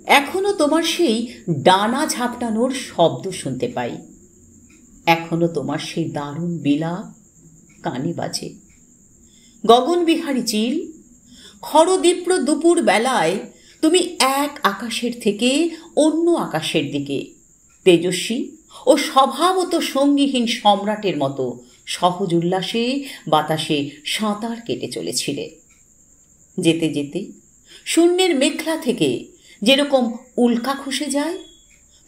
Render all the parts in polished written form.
এখনো তোমার সেই ডানা ঝাপটানোর শব্দ শুনতে পাই, এখনো তোমার সেই দারুণ বিলাপ কানে বাজে। গগনবিহারী চিল, খরদীপ্র দুপুর বেলায় তুমি এক আকাশের থেকে অন্য আকাশের দিকে তেজস্বী ও স্বভাবত সঙ্গীহীন সম্রাটের মতো সহজ উল্লাসে বাতাসে সাঁতার কেটে চলেছিলে। যেতে যেতে শূন্যের মেঘলা থেকে যেরকম উল্কা খসে যায়,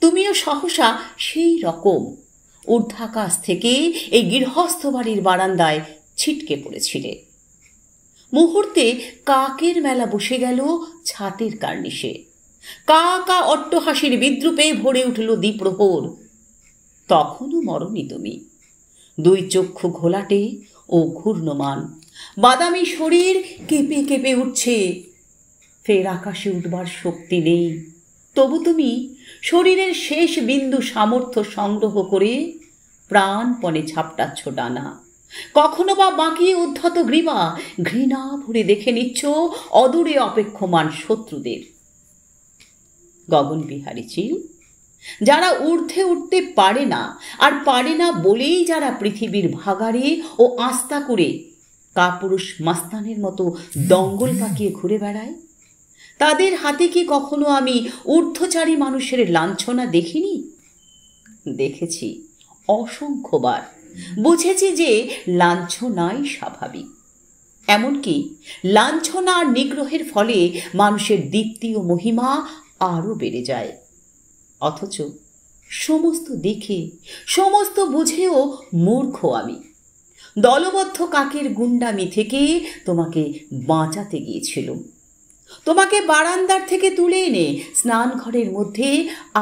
তুমিও সহসা সেই রকম ঊর্ধ্বাকাশ থেকে এই গৃহস্থ বাড়ির বারান্দায় ছিটকে পড়েছিলে। মুহূর্তে কাকের মেলা বসে গেল ছাতের কার্নিশে। কা কা অট্টহাসির বিদ্রুপে ভরে উঠল দ্বিপ্রহর। তখনও মরনি তুমি। দুই চক্ষু ঘোলাটে ও ঘূর্ণমান, বাদামি শরীর কেঁপে কেঁপে উঠছে। ফের আকাশে উঠবার শক্তি নেই, তবু তুমি শরীরের শেষ বিন্দু সামর্থ্য সংগ্রহ করে প্রাণপণে ঝাপটাচ্ছ ডানা। কখনো বা বাঁকিয়ে উদ্ধত গ্রীবা ঘৃণা ভরে দেখে নিচ্ছ অদূরে অপেক্ষমান শত্রুদের। গগনবিহারী চিল, যারা ঊর্ধ্বে উঠতে পারে না, আর পারে না বলেই যারা পৃথিবীর ভাগাড়ে ও আস্তা করে কাপুরুষ মাস্তানের মতো দঙ্গল পাকিয়ে ঘুরে বেড়ায়, তাদের হাতে কি কখনো আমি ঊর্ধ্বচারী মানুষের লাঞ্ছনা দেখিনি? দেখেছি অসংখ্যবার, বুঝেছি যে লাঞ্ছনাই স্বাভাবিক। এমনকি লাঞ্ছনা আর নিগ্রহের ফলে মানুষের দীপ্তি ও মহিমা আরও বেড়ে যায়। অথচ সমস্ত দেখে সমস্ত বুঝেও মূর্খ আমি। দলবদ্ধ কাকের গুন্ডামি থেকে তোমাকে বাঁচাতে গিয়েছিলুম। তোমাকে বারান্দার থেকে তুলে এনে স্নান ঘরের মধ্যে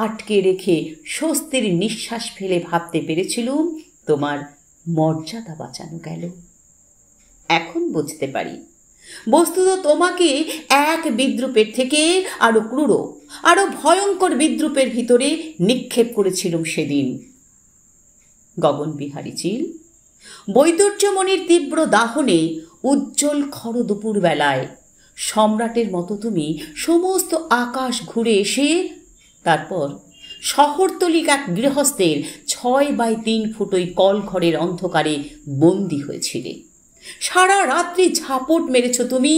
আটকে রেখে স্বস্তির নিঃশ্বাস ফেলে ভাবতে পেরেছিলুম তোমার মর্যাদা বাঁচানো গেল। এখন বুঝতে পারি, বস্তুত তোমাকে এক বিদ্রুপের থেকে আরো ক্রূর, আরো ভয়ঙ্কর বিদ্রুপের ভিতরে নিক্ষেপ করেছিলুম সেদিন। গগনবিহারী চিল, বৈদুর্যমণির তীব্র দাহনে উজ্জ্বল খর দুপুর বেলায় সম্রাটের মতো তুমি সমস্ত আকাশ ঘুরে এসে তারপর শহরতলিক এক গৃহস্থের 6x3 ফুট ওই কল ঘরের অন্ধকারে বন্দী হয়েছিলে। সারা রাত্রি ঝাপট মেরেছ তুমি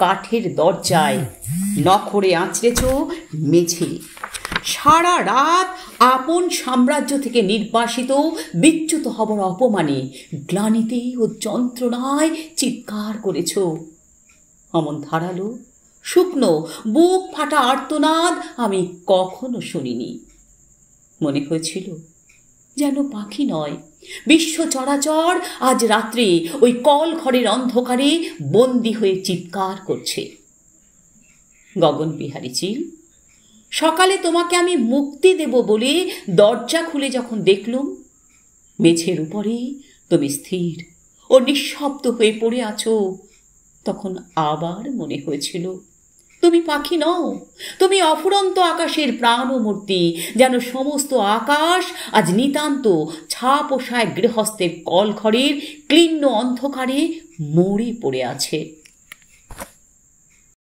কাঠের দরজায়, নখরে আঁচড়েছ মেঝে। সারা রাত আপন সাম্রাজ্য থেকে নির্বাসিত বিচ্যুত হবার অপমানে গ্লানিতে ও যন্ত্রণায় চিৎকার করেছ। অমন ধারালো শুকনো বুক ফাটা আর্তনাদ আমি কখনো শুনিনি। মনে হয়েছিল যেন পাখি নয়, বিশ্ব চরাচর আজ রাত্রে ওই কল ঘরের অন্ধকারে বন্দী হয়ে চিৎকার করছে। গগনবিহারী চিল, সকালে তোমাকে আমি মুক্তি দেব বলে দরজা খুলে যখন দেখলুম, মেঝের উপরে তুমি স্থির ও নিঃশব্দ হয়ে পড়ে আছো, তখন আবার মনে হয়েছিল তুমি পাখি নও, তুমি অফুরন্ত আকাশের প্রাণমূর্তি। যেন সমস্ত আকাশ আজ নিতান্ত ছাপোষায় গৃহস্থের কলঘরের ক্লিন্ন অন্ধকারে মরে পড়ে আছে।